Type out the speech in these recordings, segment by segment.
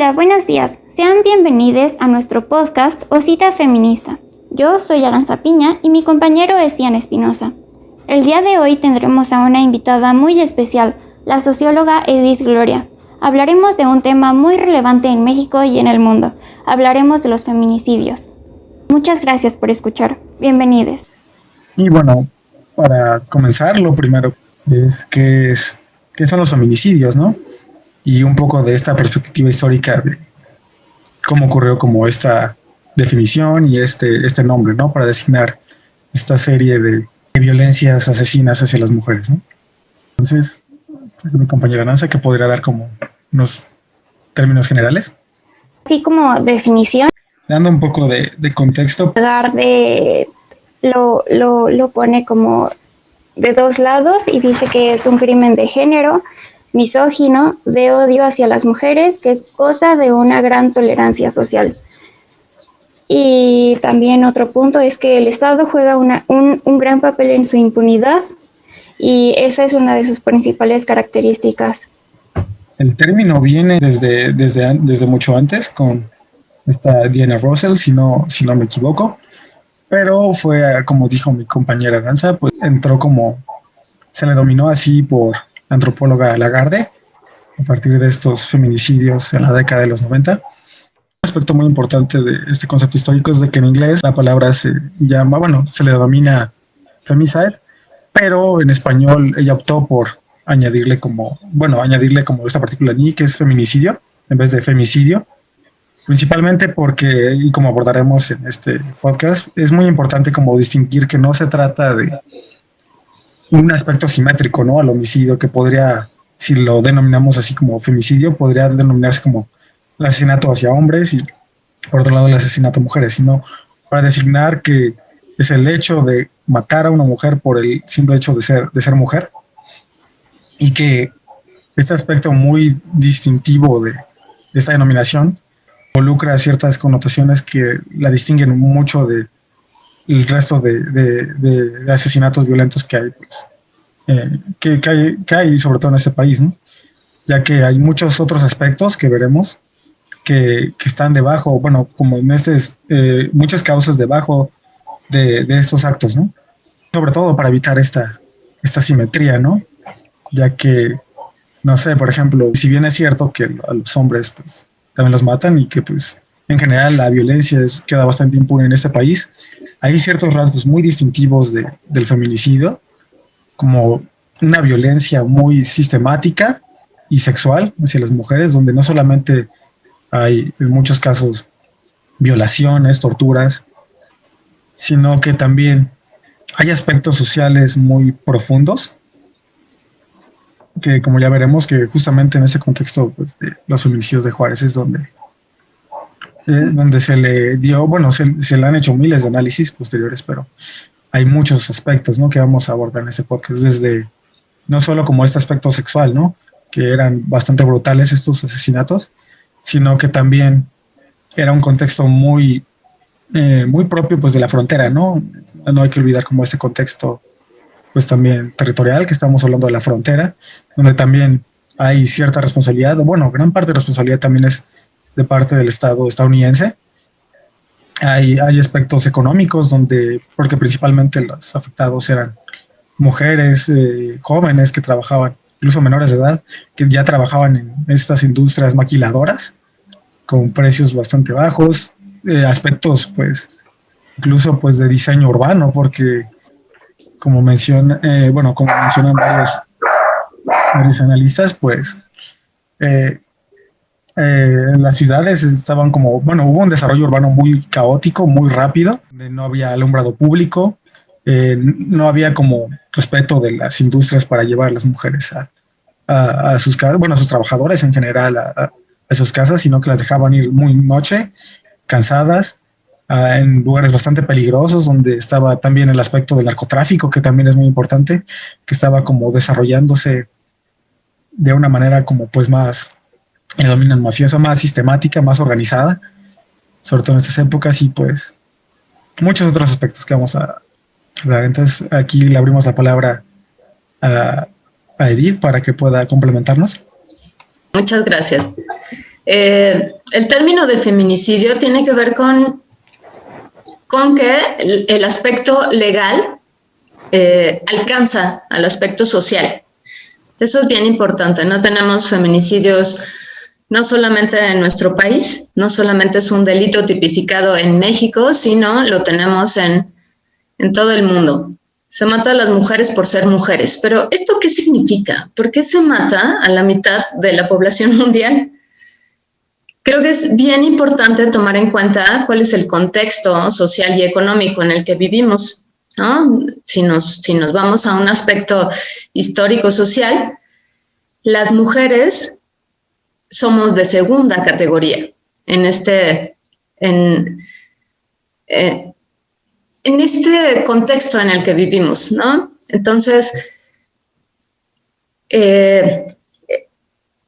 Hola, buenos días. Sean bienvenidos a nuestro podcast o cita feminista. Yo soy Aranza Piña y mi compañero es Ian Espinosa. El día de hoy tendremos a una invitada muy especial, la socióloga Edith Gloria. Hablaremos de un tema muy relevante en México y en el mundo. Hablaremos de los feminicidios. Muchas gracias por escuchar. Bienvenidos. Y bueno, para comenzar, lo primero es qué son los feminicidios, ¿no? Y un poco de esta perspectiva histórica de cómo ocurrió como esta definición y este nombre, ¿no? Para designar esta serie de violencias asesinas hacia las mujeres, ¿no? Entonces, mi compañera Nancy, que podría dar como unos términos generales. Así como definición, Dando un poco de contexto. Lo pone como de dos lados y dice que es un crimen de género, misógino, de odio hacia las mujeres, que goza de una gran tolerancia social. Y también otro punto es que el Estado juega un gran papel en su impunidad y esa es una de sus principales características. El término viene desde mucho antes con esta Diana Russell, si no me equivoco, pero fue, como dijo mi compañera Aranza, pues entró se le dominó así por la antropóloga Lagarde a partir de estos feminicidios en la década de los 90. Un aspecto muy importante de este concepto histórico es de que en inglés la palabra se le denomina femicide, pero en español ella optó por añadirle como esta partícula ni, que es feminicidio, en vez de femicidio, principalmente porque, y como abordaremos en este podcast, es muy importante como distinguir que no se trata de un aspecto simétrico, ¿no? Al homicidio, que podría, si lo denominamos así como femicidio, podría denominarse como el asesinato hacia hombres y por otro lado el asesinato a mujeres, sino para designar que es el hecho de matar a una mujer por el simple hecho de ser mujer, y que este aspecto muy distintivo de esta denominación involucra ciertas connotaciones que la distinguen mucho de el resto de asesinatos violentos que hay, pues, que hay sobre todo en este país, ¿no? Ya que hay muchos otros aspectos que veremos que están debajo, bueno, como en muchas causas debajo de estos actos, ¿no? Sobre todo para evitar esta simetría, ¿no? Ya que, no sé, por ejemplo, si bien es cierto que a los hombres pues también los matan y que pues en general la violencia queda bastante impune en este país, hay ciertos rasgos muy distintivos del feminicidio, como una violencia muy sistemática y sexual hacia las mujeres, donde no solamente hay en muchos casos violaciones, torturas, sino que también hay aspectos sociales muy profundos, que como ya veremos, que justamente en ese contexto pues, de los feminicidios de Juárez es donde se le dio, se le han hecho miles de análisis posteriores, pero hay muchos aspectos, ¿no?, que vamos a abordar en este podcast, desde no solo como este aspecto sexual, ¿no?, que eran bastante brutales estos asesinatos, sino que también era un contexto muy propio pues de la frontera, ¿no? No hay que olvidar como este contexto pues también territorial, que estamos hablando de la frontera, donde también hay cierta responsabilidad, gran parte de responsabilidad también es de parte del Estado estadounidense. Hay aspectos económicos porque principalmente los afectados eran mujeres jóvenes que trabajaban, incluso menores de edad, que ya trabajaban en estas industrias maquiladoras con precios bastante bajos, aspectos pues incluso pues de diseño urbano, porque como mencionan varios analistas, pues las ciudades estaban hubo un desarrollo urbano muy caótico, muy rápido, no había alumbrado público, no había como respeto de las industrias para llevar a las mujeres a sus casas, a sus trabajadores en general a sus casas, sino que las dejaban ir muy noche, cansadas, en lugares bastante peligrosos, donde estaba también el aspecto del narcotráfico, que también es muy importante, que estaba como desarrollándose de una manera como pues más dominan mafiosa, más sistemática, más organizada, sobre todo en estas épocas, y pues muchos otros aspectos que vamos a hablar. Entonces aquí le abrimos la palabra a Edith para que pueda complementarnos. Muchas gracias. El término de feminicidio tiene que ver con que el aspecto legal alcanza al aspecto social. Eso es bien importante. No tenemos feminicidios no solamente en nuestro país, no solamente es un delito tipificado en México, sino lo tenemos en todo el mundo. Se mata a las mujeres por ser mujeres. Pero ¿esto qué significa? ¿Por qué se mata a la mitad de la población mundial? Creo que es bien importante tomar en cuenta cuál es el contexto social y económico en el que vivimos, ¿no? Si nos vamos a un aspecto histórico-social, las mujeres somos de segunda categoría en este contexto en el que vivimos, ¿no? Entonces,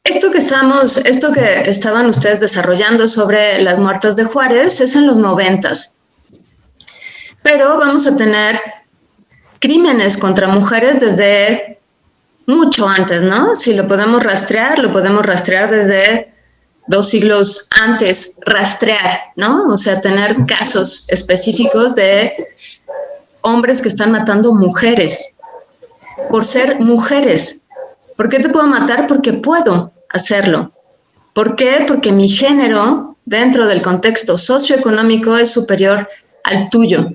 esto que estaban ustedes desarrollando sobre las muertas de Juárez es en los 90s. Pero vamos a tener crímenes contra mujeres desde mucho antes, ¿no? Si lo podemos rastrear desde 2 siglos antes, ¿no? O sea, tener casos específicos de hombres que están matando mujeres por ser mujeres. ¿Por qué te puedo matar? Porque puedo hacerlo. ¿Por qué? Porque mi género, dentro del contexto socioeconómico, es superior al tuyo.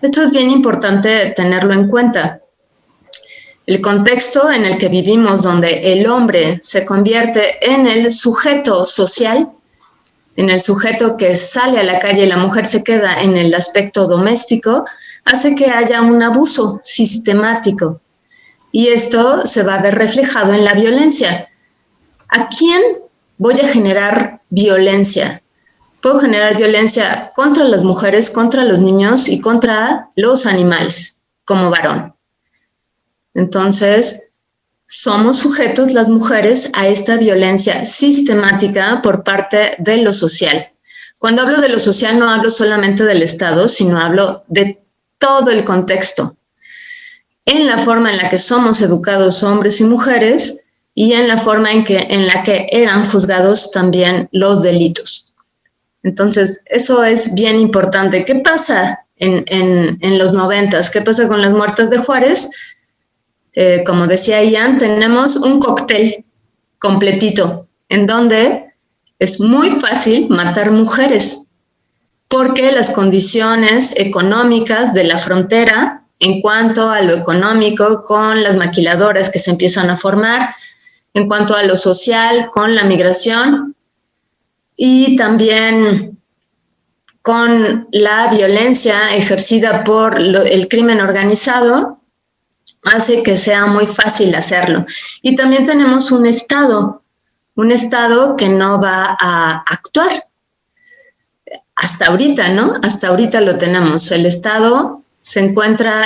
Esto es bien importante tenerlo en cuenta. El contexto en el que vivimos, donde el hombre se convierte en el sujeto social, en el sujeto que sale a la calle y la mujer se queda en el aspecto doméstico, hace que haya un abuso sistemático. Y esto se va a ver reflejado en la violencia. ¿A quién voy a generar violencia? Puedo generar violencia contra las mujeres, contra los niños y contra los animales, como varón. Entonces, somos sujetos las mujeres a esta violencia sistemática por parte de lo social. Cuando hablo de lo social no hablo solamente del Estado, sino hablo de todo el contexto, en la forma en la que somos educados hombres y mujeres y en la forma en la que eran juzgados también los delitos. Entonces, eso es bien importante. ¿Qué pasa en los 90s? ¿Qué pasa con las muertas de Juárez? Como decía Ian, tenemos un cóctel completito en donde es muy fácil matar mujeres porque las condiciones económicas de la frontera, en cuanto a lo económico, con las maquiladoras que se empiezan a formar, en cuanto a lo social, con la migración y también con la violencia ejercida por el crimen organizado, hace que sea muy fácil hacerlo. Y también tenemos un Estado que no va a actuar. Hasta ahorita, ¿no? Hasta ahorita lo tenemos. El Estado se encuentra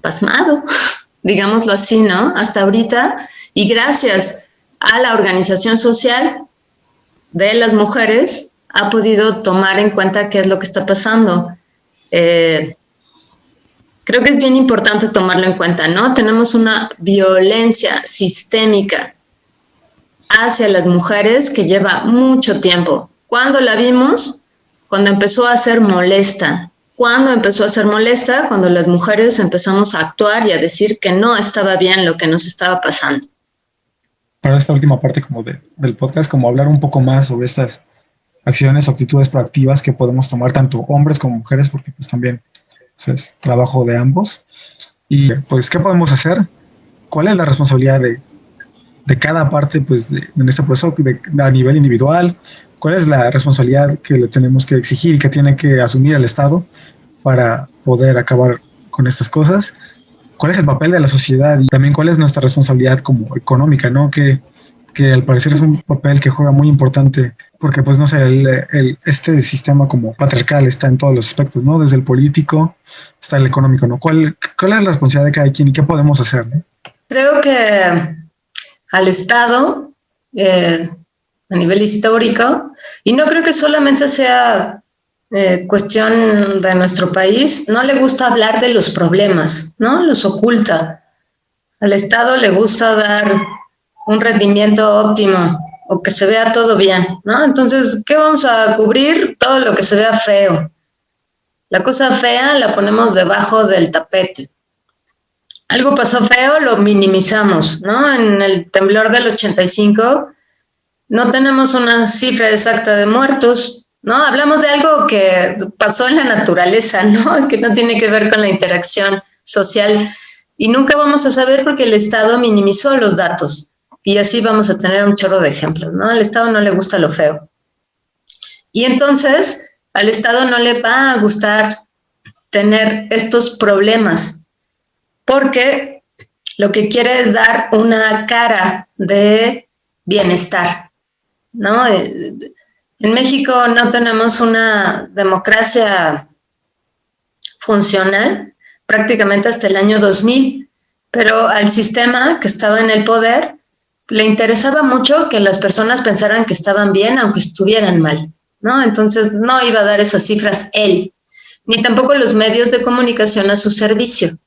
pasmado, digámoslo así, ¿no? Hasta ahorita, y gracias a la organización social de las mujeres, ha podido tomar en cuenta qué es lo que está pasando. Creo que es bien importante tomarlo en cuenta, ¿no? Tenemos una violencia sistémica hacia las mujeres que lleva mucho tiempo. ¿Cuándo la vimos? Cuando empezó a ser molesta. ¿Cuándo empezó a ser molesta? Cuando las mujeres empezamos a actuar y a decir que no estaba bien lo que nos estaba pasando. Para esta última parte como del podcast, como hablar un poco más sobre estas acciones o actitudes proactivas que podemos tomar tanto hombres como mujeres, porque pues también es trabajo de ambos. Y pues, ¿qué podemos hacer? ¿Cuál es la responsabilidad de cada parte pues, en este proceso a nivel individual? ¿Cuál es la responsabilidad que le tenemos que exigir y que tiene que asumir el Estado para poder acabar con estas cosas? ¿Cuál es el papel de la sociedad? Y también cuál es nuestra responsabilidad como económica, ¿no? Que al parecer es un papel que juega muy importante porque, pues, no sé, este sistema como patriarcal está en todos los aspectos, ¿no? Desde el político hasta el económico, ¿no? ¿Cuál es la responsabilidad de cada quien y qué podemos hacer, ¿no? Creo que al Estado, a nivel histórico, y no creo que solamente sea cuestión de nuestro país, no le gusta hablar de los problemas, ¿no? Los oculta. Al Estado le gusta dar un rendimiento óptimo o que se vea todo bien, ¿no? Entonces, ¿qué vamos a cubrir? Todo lo que se vea feo. La cosa fea la ponemos debajo del tapete. Algo pasó feo, lo minimizamos, ¿no? En el temblor del 85 no tenemos una cifra exacta de muertos, ¿no? Hablamos de algo que pasó en la naturaleza, ¿no? Que no tiene que ver con la interacción social y nunca vamos a saber porque el Estado minimizó los datos y así vamos a tener un chorro de ejemplos, ¿no? Al Estado no le gusta lo feo. Y entonces al Estado no le va a gustar tener estos problemas porque lo que quiere es dar una cara de bienestar, ¿no? En México no tenemos una democracia funcional prácticamente hasta el año 2000, pero al sistema que estaba en el poder le interesaba mucho que las personas pensaran que estaban bien aunque estuvieran mal, ¿no? Entonces no iba a dar esas cifras él, ni tampoco los medios de comunicación a su servicio.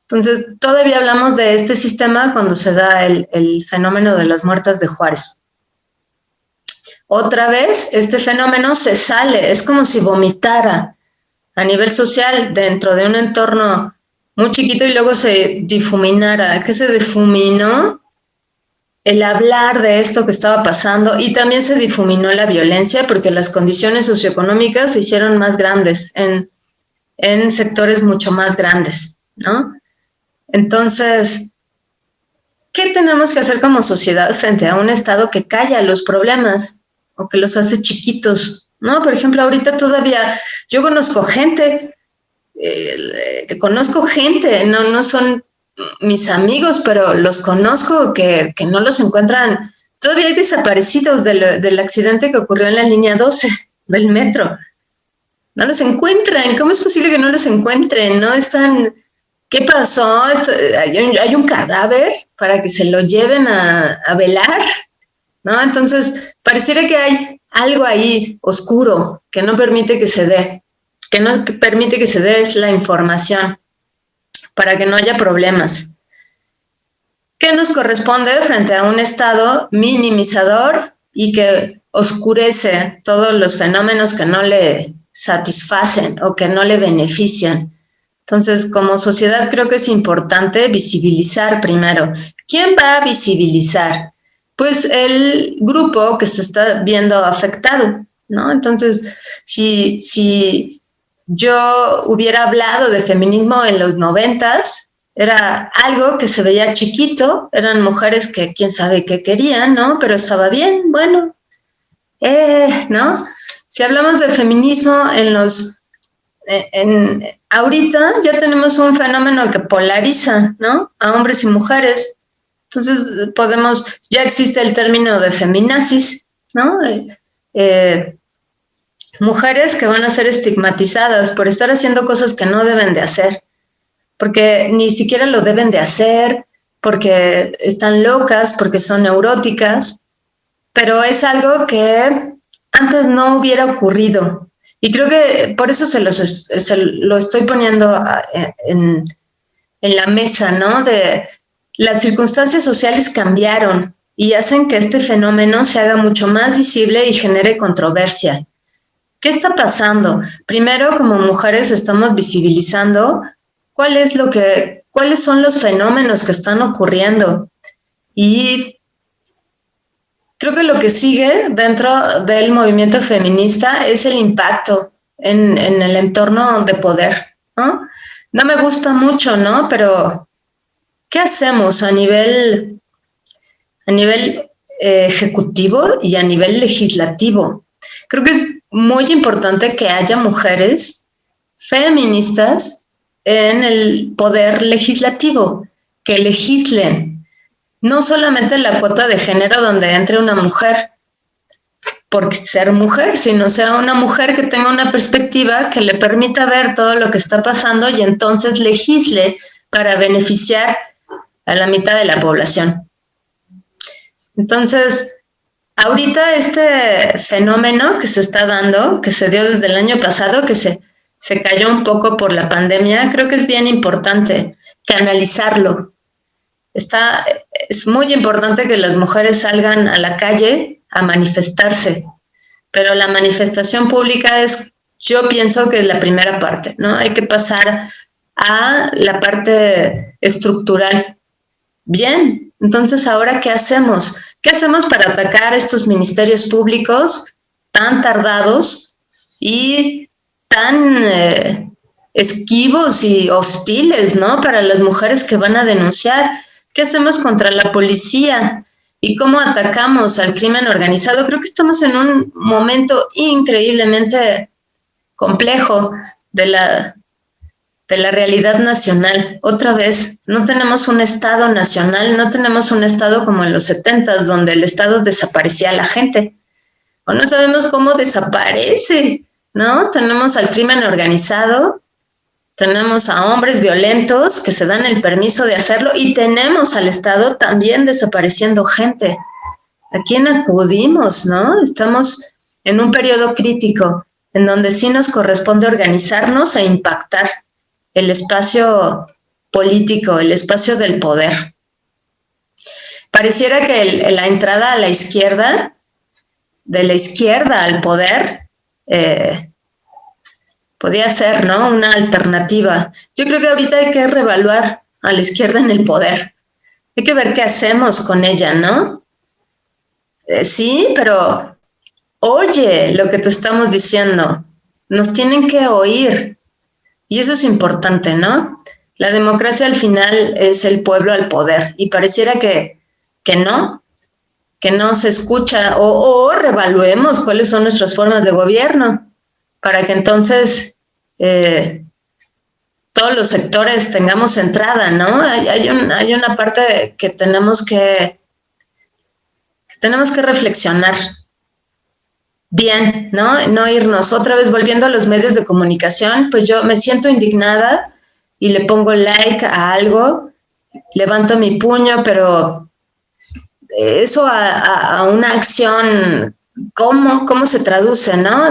Entonces todavía hablamos de este sistema cuando se da el fenómeno de las muertas de Juárez. Otra vez, este fenómeno se sale, es como si vomitara a nivel social dentro de un entorno muy chiquito y luego se difuminara. ¿Qué se difuminó? El hablar de esto que estaba pasando y también se difuminó la violencia porque las condiciones socioeconómicas se hicieron más grandes en sectores mucho más grandes, ¿no? Entonces, ¿qué tenemos que hacer como sociedad frente a un Estado que calla los problemas o que los hace chiquitos, ¿no? Por ejemplo, ahorita todavía yo conozco gente, no son mis amigos, pero los conozco que no los encuentran. Todavía hay desaparecidos del accidente que ocurrió en la línea 12 del metro. No los encuentran. ¿Cómo es posible que no los encuentren? ¿No están? ¿Qué pasó? ¿Hay un cadáver para que se lo lleven a velar? ¿No? Entonces, pareciera que hay algo ahí oscuro que no permite que se dé. Que no permite que se dé es la información para que no haya problemas. ¿Qué nos corresponde frente a un Estado minimizador y que oscurece todos los fenómenos que no le satisfacen o que no le benefician? Entonces, como sociedad creo que es importante visibilizar primero. ¿Quién va a visibilizar? Pues el grupo que se está viendo afectado, ¿no? Entonces, si yo hubiera hablado de feminismo en los 90s, era algo que se veía chiquito, eran mujeres que quién sabe qué querían, ¿no? Pero estaba bien, bueno, ¿no? Si hablamos de feminismo ahorita ya tenemos un fenómeno que polariza, ¿no? A hombres y mujeres. Entonces ya existe el término de feminazis, ¿no? Mujeres que van a ser estigmatizadas por estar haciendo cosas que no deben de hacer, porque ni siquiera lo deben de hacer, porque están locas, porque son neuróticas, pero es algo que antes no hubiera ocurrido. Y creo que por eso se lo estoy poniendo en la mesa, ¿no? Las circunstancias sociales cambiaron y hacen que este fenómeno se haga mucho más visible y genere controversia. ¿Qué está pasando? Primero, como mujeres estamos visibilizando cuáles son los fenómenos que están ocurriendo. Y creo que lo que sigue dentro del movimiento feminista es el impacto en el entorno de poder, ¿no? No me gusta mucho, ¿no? Pero, ¿qué hacemos a nivel ejecutivo y a nivel legislativo? Creo que es muy importante que haya mujeres feministas en el poder legislativo, que legislen. No solamente la cuota de género donde entre una mujer por ser mujer, sino sea una mujer que tenga una perspectiva que le permita ver todo lo que está pasando y entonces legisle para beneficiar a la mitad de la población. Entonces, ahorita este fenómeno que se está dando, que se dio desde el año pasado, que se cayó un poco por la pandemia, creo que es bien importante canalizarlo. Es muy importante que las mujeres salgan a la calle a manifestarse, pero la manifestación pública yo pienso que es la primera parte, ¿no? Hay que pasar a la parte estructural. Bien, entonces ahora, ¿qué hacemos? ¿Qué hacemos para atacar estos ministerios públicos tan tardados y tan esquivos y hostiles, ¿no? Para las mujeres que van a denunciar. ¿Qué hacemos contra la policía? ¿Y cómo atacamos al crimen organizado? Creo que estamos en un momento increíblemente complejo de la realidad nacional. Otra vez, no tenemos un Estado nacional, no tenemos un Estado como en los 70s, donde el Estado desaparecía a la gente. O no sabemos cómo desaparece, ¿no? Tenemos al crimen organizado, tenemos a hombres violentos que se dan el permiso de hacerlo y tenemos al Estado también desapareciendo gente. ¿A quién acudimos, no? Estamos en un periodo crítico en donde sí nos corresponde organizarnos e impactar el espacio político, el espacio del poder. Pareciera que la entrada a la izquierda, de la izquierda al poder, podía ser, ¿no?, una alternativa. Yo creo que ahorita hay que reevaluar a la izquierda en el poder. Hay que ver qué hacemos con ella, ¿no? Sí, pero oye lo que te estamos diciendo. Nos tienen que oír. Y eso es importante, ¿no? La democracia al final es el pueblo al poder. Y pareciera que no se escucha. O reevaluemos cuáles son nuestras formas de gobierno, para que entonces todos los sectores tengamos entrada, ¿no? Hay una parte que tenemos que reflexionar bien, ¿no? No irnos. Otra vez, volviendo a los medios de comunicación, pues yo me siento indignada y le pongo like a algo, levanto mi puño, pero eso a una acción, ¿cómo se traduce, no?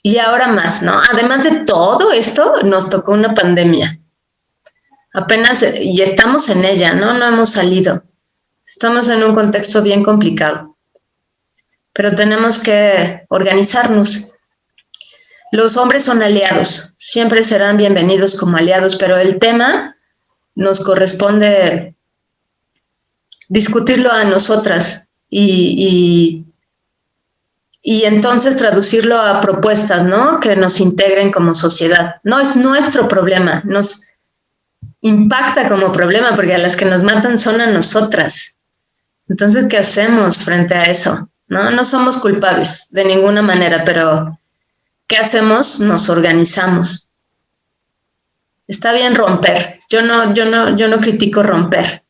Y ahora más, ¿no? Además de todo esto, nos tocó una pandemia. Apenas, y estamos en ella, ¿no? No hemos salido. Estamos en un contexto bien complicado. Pero tenemos que organizarnos. Los hombres son aliados, siempre serán bienvenidos como aliados, pero el tema nos corresponde discutirlo a nosotras y entonces traducirlo a propuestas, ¿no?, que nos integren como sociedad. No es nuestro problema, nos impacta como problema porque a las que nos matan son a nosotras. Entonces, ¿qué hacemos frente a eso? No somos culpables de ninguna manera, pero ¿qué hacemos? Nos organizamos. Está bien romper. Yo no critico romper,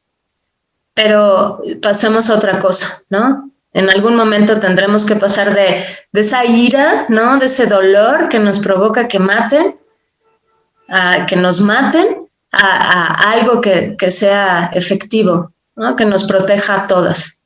pero pasemos a otra cosa, ¿no? En algún momento tendremos que pasar de esa ira, ¿no?, de ese dolor que nos provoca que nos maten, a algo que sea efectivo, ¿no?, que nos proteja a todas.